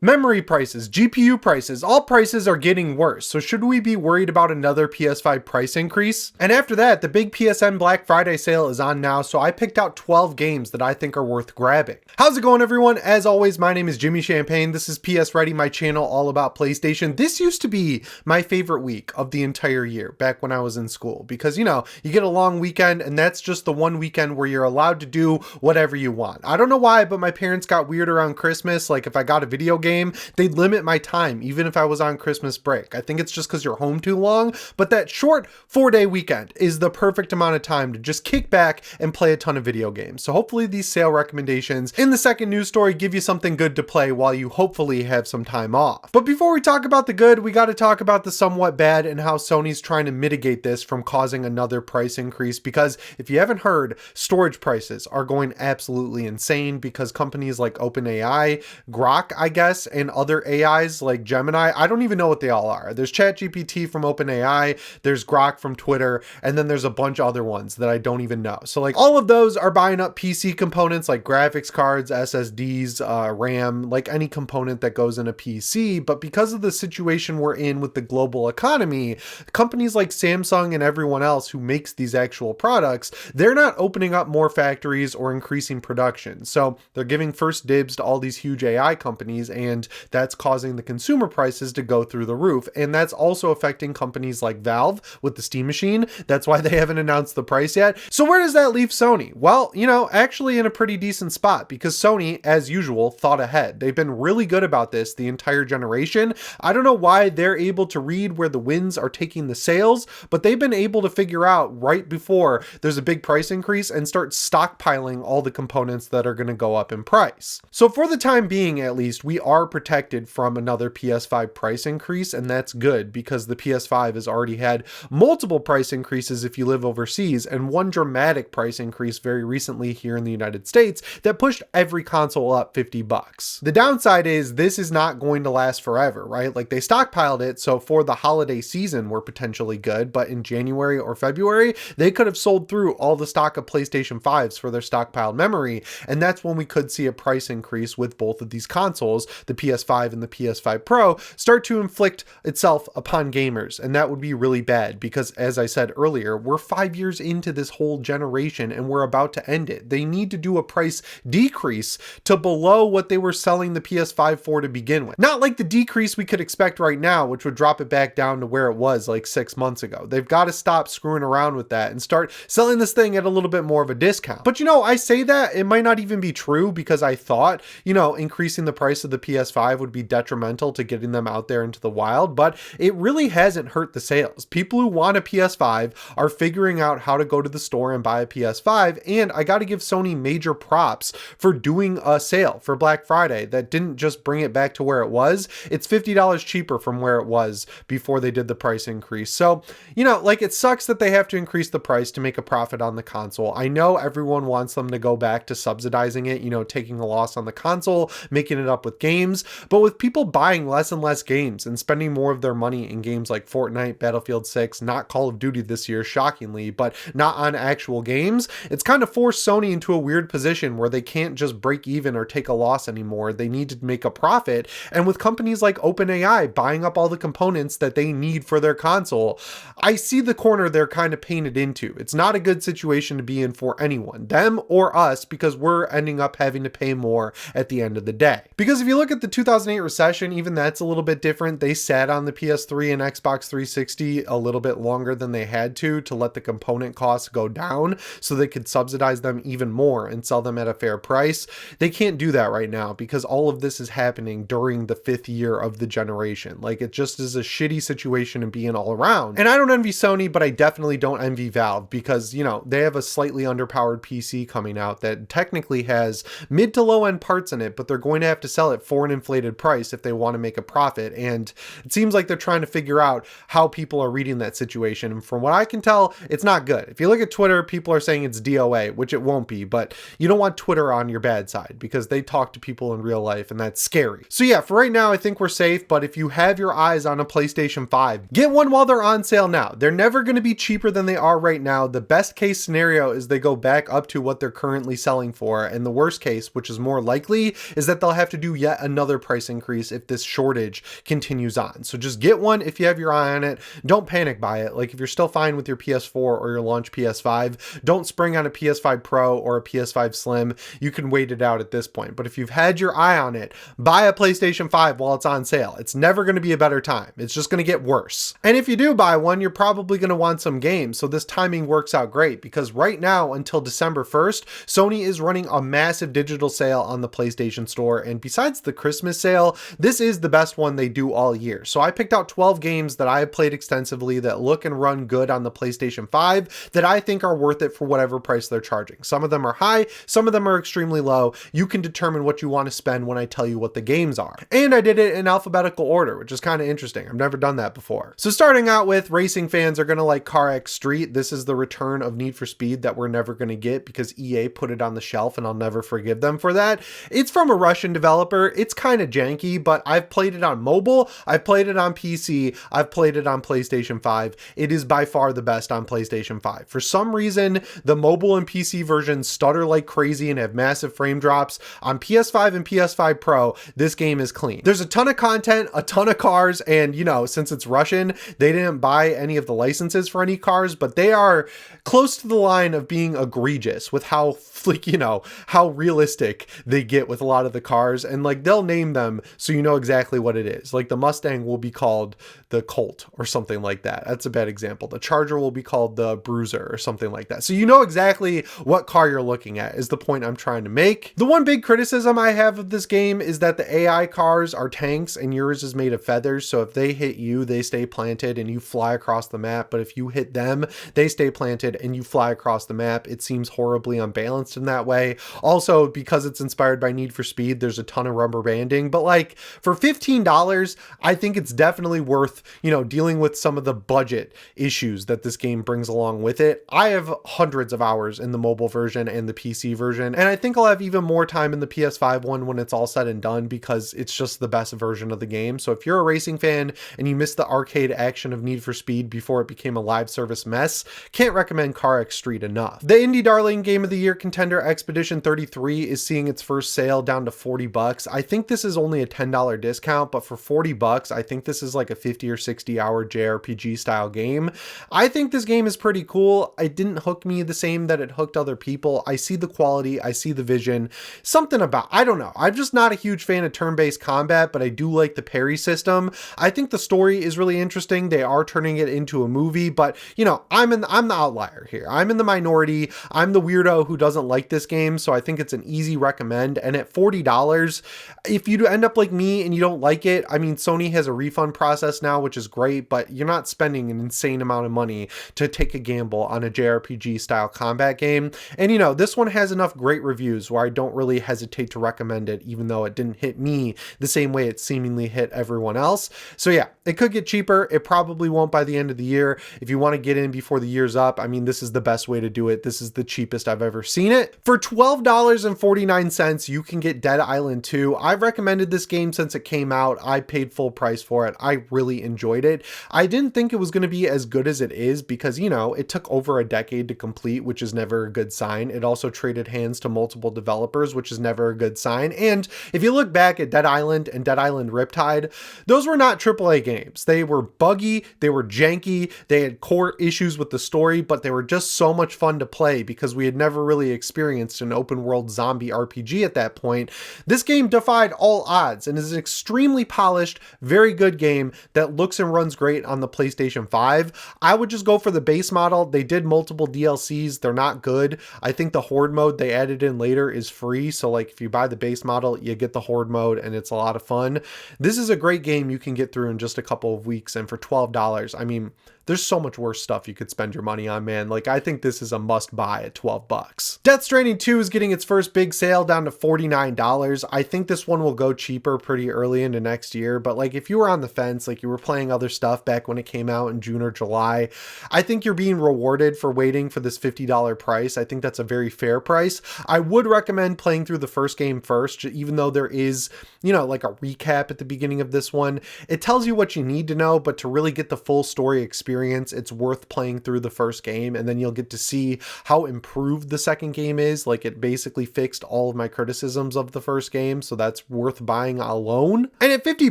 Memory prices, GPU prices, all prices are getting worse, so should we be worried about another PS5 price increase? And after that, the big PSN Black Friday sale is on now, so I picked out 12 games that I think are worth grabbing. How's it going, everyone? As always, my name is Jimmy Champagne. This is PSReady, my channel all about PlayStation. This used to be my favorite week of the entire year back when I was in school because, you get a long weekend and that's just the one weekend where you're allowed to do whatever you want. I don't know why, but my parents got weird around Christmas. Like if I got a video game, they'd limit my time even if I was on Christmas break. I think it's just because you're home too long, but that short 4-day weekend is the perfect amount of time to just kick back and play a ton of video games. So hopefully these sale recommendations in the second news story give you something good to play while you hopefully have some time off. But before we talk about the good, we got to talk about the somewhat bad and how Sony's trying to mitigate this from causing another price increase, because if you haven't heard, storage prices are going absolutely insane because companies like OpenAI, Grok, I guess, and other AIs like Gemini, I don't even know what they all are. There's ChatGPT from OpenAI, there's Grok from Twitter, and then there's a bunch of other ones that I don't even know. So like all of those are buying up PC components like graphics cards, SSDs, RAM, like any component that goes in a PC. But because of the situation we're in with the global economy, companies like Samsung and everyone else who makes these actual products, they're not opening up more factories or increasing production. So they're giving first dibs to all these huge AI companies, and that's causing the consumer prices to go through the roof. And that's also affecting companies like Valve with the Steam machine. That's why they haven't announced the price yet. So where does that leave Sony? Well, actually in a pretty decent spot because Sony, as usual, thought ahead. They've been really good about this the entire generation. I don't know why they're able to read where the winds are taking the sales, but they've been able to figure out right before there's a big price increase and start stockpiling all the components that are going to go up in price. So for the time being, at least, we are protected from another PS5 price increase, and that's good because the PS5 has already had multiple price increases if you live overseas, and one dramatic price increase very recently here in the United States that pushed every console up $50. The downside is this is not going to last forever, right? Like they stockpiled it, so for the holiday season we're potentially good, but in January or February they could have sold through all the stock of PlayStation 5s for their stockpiled memory, and that's when we could see a price increase with both of these consoles, the PS5 and the PS5 Pro, start to inflict itself upon gamers. And that would be really bad because, as I said earlier, we're 5 years into this whole generation and we're about to end it. They need to do a price decrease to below what they were selling the PS5 for to begin with. Not like the decrease we could expect right now, which would drop it back down to where it was like 6 months ago. They've got to stop screwing around with that and start selling this thing at a little bit more of a discount. But I say that it might not even be true because I thought, increasing the price of the PS5 would be detrimental to getting them out there into the wild, but it really hasn't hurt the sales. People who want a PS5 are figuring out how to go to the store and buy a PS5, and I got to give Sony major props for doing a sale for Black Friday that didn't just bring it back to where it was. It's $50 cheaper from where it was before they did the price increase. So, it sucks that they have to increase the price to make a profit on the console. I know everyone wants them to go back to subsidizing it, taking a loss on the console, making it up with games, but with people buying less and less games and spending more of their money in games like Fortnite, Battlefield 6, not Call of Duty this year, shockingly, but not on actual games, it's kind of forced Sony into a weird position where they can't just break even or take a loss anymore. They need to make a profit. And with companies like OpenAI buying up all the components that they need for their console, I see the corner they're kind of painted into. It's not a good situation to be in for anyone, them or us, because we're ending up having to pay more at the end of the day. Because if you look at the 2008 recession, even that's a little bit different. They sat on the PS3 and Xbox 360 a little bit longer than they had to let the component costs go down so they could subsidize them even more and sell them at a fair price. They can't do that right now because all of this is happening during the 5th year of the generation. Like it just is a shitty situation to be in all around. And I don't envy Sony, but I definitely don't envy Valve because, they have a slightly underpowered PC coming out that technically has mid to low end parts in it, but they're going to have to sell it for an inflated price if they want to make a profit. And it seems like they're trying to figure out how people are reading that situation. And from what I can tell, it's not good. If you look at Twitter, people are saying it's DOA, which it won't be, but you don't want Twitter on your bad side because they talk to people in real life and that's scary. So yeah, for right now, I think we're safe, but if you have your eyes on a PlayStation 5, get one while they're on sale now. They're never going to be cheaper than they are right now. The best case scenario is they go back up to what they're currently selling for. And the worst case, which is more likely, is that they'll have to do yet another price increase if this shortage continues on. So just get one if you have your eye on it. Don't panic buy it. Like if you're still fine with your PS4 or your launch PS5, don't spring on a PS5 Pro or a PS5 Slim. You can wait it out at this point. But if you've had your eye on it, buy a PlayStation 5 while it's on sale. It's never going to be a better time. It's just going to get worse. And if you do buy one, you're probably going to want some games. So this timing works out great because right now until December 1st, Sony is running a massive digital sale on the PlayStation Store. And besides the Christmas sale, this is the best one they do all year. So I picked out 12 games that I have played extensively that look and run good on the PlayStation 5 that I think are worth it for whatever price they're charging. Some of them are high, some of them are extremely low. You can determine what you want to spend when I tell you what the games are. And I did it in alphabetical order, which is kind of interesting. I've never done that before. So starting out with, racing fans are going to like CarX Street. This is the return of Need for Speed that we're never going to get because EA put it on the shelf and I'll never forgive them for that. It's from a Russian developer. It's kind of janky, but I've played it on mobile. I've played it on PC. I've played it on PlayStation 5. It is by far the best on PlayStation 5. For some reason, the mobile and PC versions stutter like crazy and have massive frame drops. On PS5 and PS5 Pro, this game is clean. There's a ton of content, a ton of cars, and you know, since it's Russian, they didn't buy any of the licenses for any cars, but they are close to the line of being egregious with how, like, you know, how realistic they get with a lot of the cars. And like, they'll name them so you know exactly what it is. Like the Mustang will be called the Colt or something like that. That's a bad example. The Charger will be called the Bruiser or something like that. So you know exactly what car you're looking at is the point I'm trying to make. The one big criticism I have of this game is that the AI cars are tanks and yours is made of feathers. So if they hit you, they stay planted and you fly across the map. But if you hit them, they stay planted and you fly across the map. It seems horribly unbalanced in that way. Also, because it's inspired by Need for Speed, there's a ton of rubber banding, but like for $15, I think it's definitely worth, you know, dealing with some of the budget issues that this game brings along with it. I have hundreds of hours in the mobile version and the PC version, and I think I'll have even more time in the PS5 one when it's all said and done because it's just the best version of the game. So if you're a racing fan and you missed the arcade action of Need for Speed before it became a live service mess, can't recommend CarX Street enough. The indie darling game of the year contender Expedition 33 is seeing its first sale down to $40. I think this is only a $10 discount, but for $40, I think this is like a 50 or 60 hour JRPG style game. I think this game is pretty cool. It didn't hook me the same that it hooked other people. I see the quality, I see the vision, something about, I don't know. I'm just not a huge fan of turn-based combat, but I do like the parry system. I think the story is really interesting. They are turning it into a movie, but you know, I'm the outlier here. I'm in the minority. I'm the weirdo who doesn't like this game, so I think it's an easy recommend. And at $40, if you end up like me and you don't like it, I mean, Sony has a refund process now, which is great, but you're not spending an insane amount of money to take a gamble on a JRPG style combat game. And you know, this one has enough great reviews where I don't really hesitate to recommend it, even though it didn't hit me the same way it seemingly hit everyone else. So yeah, it could get cheaper. It probably won't by the end of the year. If you want to get in before the year's up, I mean, this is the best way to do it. This is the cheapest I've ever seen it. For $12.49, you can get Dead Island 2. I've recommended this game since it came out. I paid full price for it. I really enjoyed it. I didn't think it was going to be as good as it is because, you know, it took over a decade to complete, which is never a good sign. It also traded hands to multiple developers, which is never a good sign. And if you look back at Dead Island and Dead Island Riptide, those were not AAA games. They were buggy, they were janky, they had core issues with the story, but they were just so much fun to play because we had never really experienced an open world zombie RPG at that point. This game defied all odds and is an extremely polished, very good game that looks and runs great on the PlayStation 5. I would just go for the base model. They did multiple DLCs. They're not good. I think the Horde mode they added in later is free. So like if you buy the base model, you get the Horde mode and it's a lot of fun. This is a great game you can get through in just a couple of weeks. And for $12, I mean, there's so much worse stuff you could spend your money on, man. Like, I think this is a must buy at $12. Death Stranding 2 is getting its first big sale down to $49. I think this one will go cheaper pretty early into next year, but like if you were on the fence, like you were playing other stuff back when it came out in June or July, I think you're being rewarded for waiting for this $50 price. I think that's a very fair price. I would recommend playing through the first game first, even though there is, you know, like a recap at the beginning of this one. It tells you what you need to know, but to really get the full story experience, experience, it's worth playing through the first game, and then you'll get to see how improved the second game is. Like, it basically fixed all of my criticisms of the first game, so that's worth buying alone. And at 50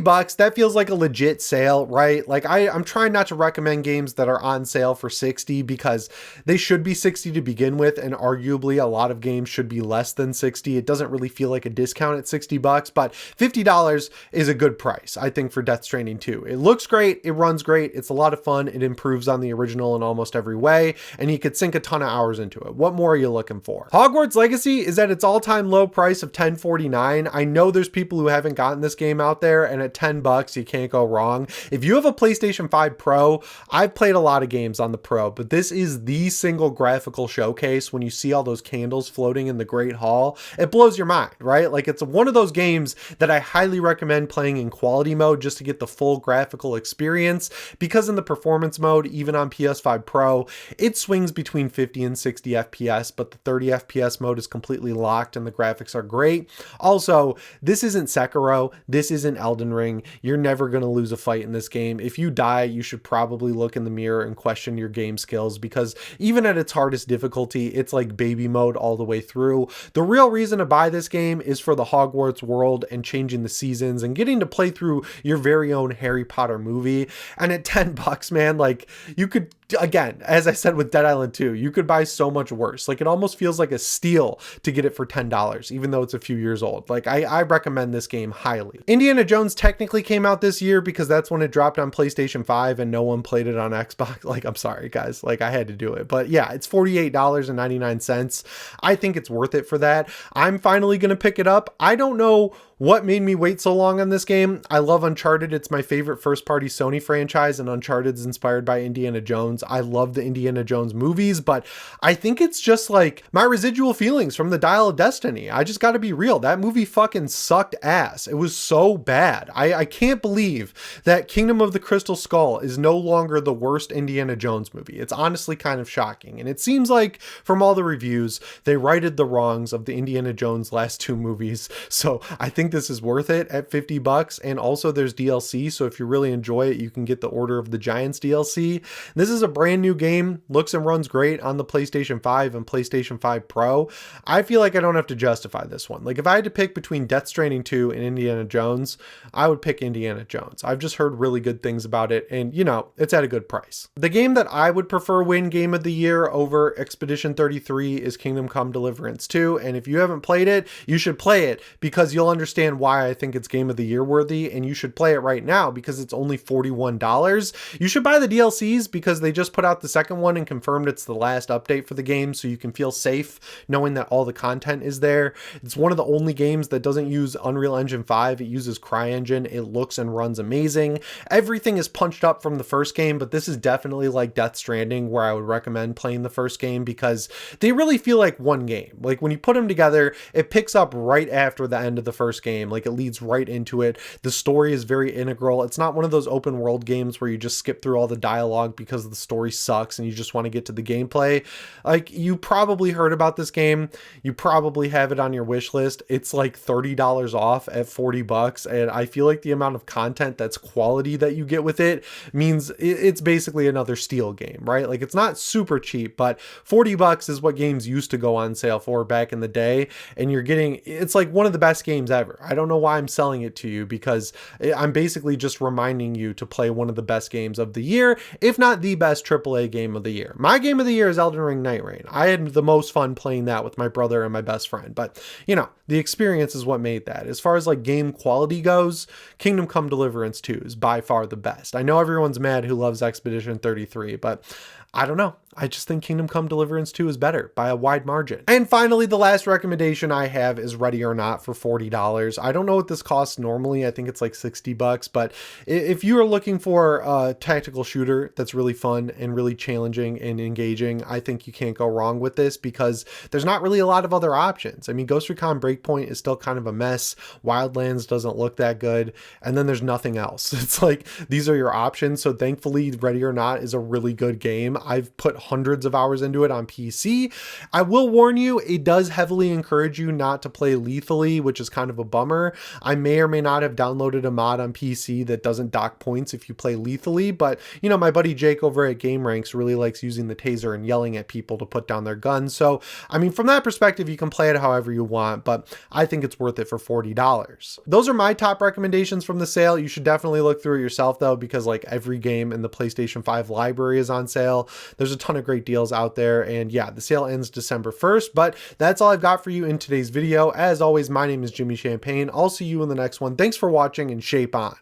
bucks, that feels like a legit sale, right? Like, I'm trying not to recommend games that are on sale for 60 because they should be 60 to begin with, and arguably a lot of games should be less than 60. It doesn't really feel like a discount at 60 bucks, but $50 is a good price, I think, for Death Stranding 2. It looks great, it runs great, it's a lot of fun, it improves on the original in almost every way, and you could sink a ton of hours into it. What more are you looking for? Hogwarts Legacy is at its all-time low price of $10.49. I know there's people who haven't gotten this game out there, and at 10 bucks, you can't go wrong. If you have a PlayStation 5 Pro, I've played a lot of games on the Pro, but this is the single graphical showcase. When you see all those candles floating in the Great Hall, it blows your mind, right? Like, it's one of those games that I highly recommend playing in quality mode just to get the full graphical experience, because in the performance mode, even on PS5 Pro, it swings between 50 and 60 FPS, but the 30 FPS mode is completely locked and the graphics are great. Also, this isn't Sekiro, this isn't Elden Ring. You're never going to lose a fight in this game. If you die, you should probably look in the mirror and question your game skills, because even at its hardest difficulty, it's like baby mode all the way through. The real reason to buy this game is for the Hogwarts world and changing the seasons and getting to play through your very own Harry Potter movie. And at 10 bucks, man, like, you could, again, as I said with Dead Island 2, you could buy so much worse. Like, it almost feels like a steal to get it for $10, even though it's a few years old. Like, I recommend this game highly. Indiana Jones technically came out this year because that's when it dropped on PlayStation 5 and no one played it on Xbox. Like, I'm sorry, guys. Like, I had to do it. But yeah, it's $48.99. I think it's worth it for that. I'm finally going to pick it up. I don't know what made me wait so long on this game. I love Uncharted. It's my favorite first-party Sony franchise, and Uncharted's inspired by Indiana Jones. I love the Indiana Jones movies, but I think it's just like my residual feelings from the Dial of Destiny. I just got to be real. That movie fucking sucked ass. It was so bad. I can't believe that Kingdom of the Crystal Skull is no longer the worst Indiana Jones movie. It's honestly kind of shocking. And it seems like from all the reviews, they righted the wrongs of the Indiana Jones last two movies. So I think this is worth it at 50 bucks. And also there's DLC. So if you really enjoy it, you can get the Order of the Giants DLC. This is a brand new game, looks and runs great on the PlayStation 5 and PlayStation 5 Pro. I feel like I don't have to justify this one. Like, if I had to pick between Death Stranding 2 and Indiana Jones, I would pick Indiana Jones. I've just heard really good things about it, and you know, it's at a good price. The game that I would prefer win Game of the Year over Expedition 33 is Kingdom Come Deliverance 2, and if you haven't played it, you should play it, because you'll understand why I think it's Game of the Year worthy, and you should play it right now because it's only $41. You should buy the DLCs because they just put out the second one and confirmed it's the last update for the game, so you can feel safe knowing that all the content is there. It's one of the only games that doesn't use Unreal Engine 5. It uses CryEngine. It looks and runs amazing. Everything is punched up from the first game, but this is definitely like Death Stranding, where I would recommend playing the first game because they really feel like one game. Like, when you put them together, it picks up right after the end of the first game. Like, it leads right into it. The story is very integral. It's not one of those open world games where you just skip through all the dialogue because the story sucks and you just want to get to the gameplay. Like, you probably heard about this game. You probably have it on your wish list. It's like $30 off at 40 bucks. And I feel like the amount of content that's quality that you get with it means it's basically another Steal game, right? Like, it's not super cheap, but 40 bucks is what games used to go on sale for back in the day. And you're getting, it's like one of the best games ever. I don't know why I'm selling it to you, because I'm basically just reminding you to play one of the best games of the year, if not the best AAA game of the year. My game of the year is Elden Ring Night Rain. I had the most fun playing that with my brother and my best friend, but you know, the experience is what made that. As far as like game quality goes, Kingdom Come Deliverance 2 is by far the best. I know everyone's mad who loves Expedition 33, but I don't know. I just think Kingdom Come Deliverance 2 is better by a wide margin. And finally, the last recommendation I have is Ready or Not for $40. I don't know what this costs normally. I think it's like 60 bucks, but if you are looking for a tactical shooter that's really fun and really challenging and engaging, I think you can't go wrong with this, because there's not really a lot of other options. I mean, Ghost Recon Breakpoint is still kind of a mess. Wildlands doesn't look that good. And then there's nothing else. It's like, these are your options. So thankfully, Ready or Not is a really good game. I've put hundreds of hours into it on PC. I will warn you, it does heavily encourage you not to play lethally, which is kind of a bummer. I may or may not have downloaded a mod on PC that doesn't dock points if you play lethally, but you know, my buddy Jake over at game ranks really likes using the taser and yelling at people to put down their guns. So, I mean, from that perspective, you can play it however you want, but I think it's worth it for $40. Those are my top recommendations from the sale. You should definitely look through it yourself though, because like every game in the PlayStation 5 library is on sale. There's a ton of great deals out there. And yeah, the sale ends December 1st, but that's all I've got for you in today's video. As always, my name is Jimmy Champagne. I'll see you in the next one. Thanks for watching and shape on.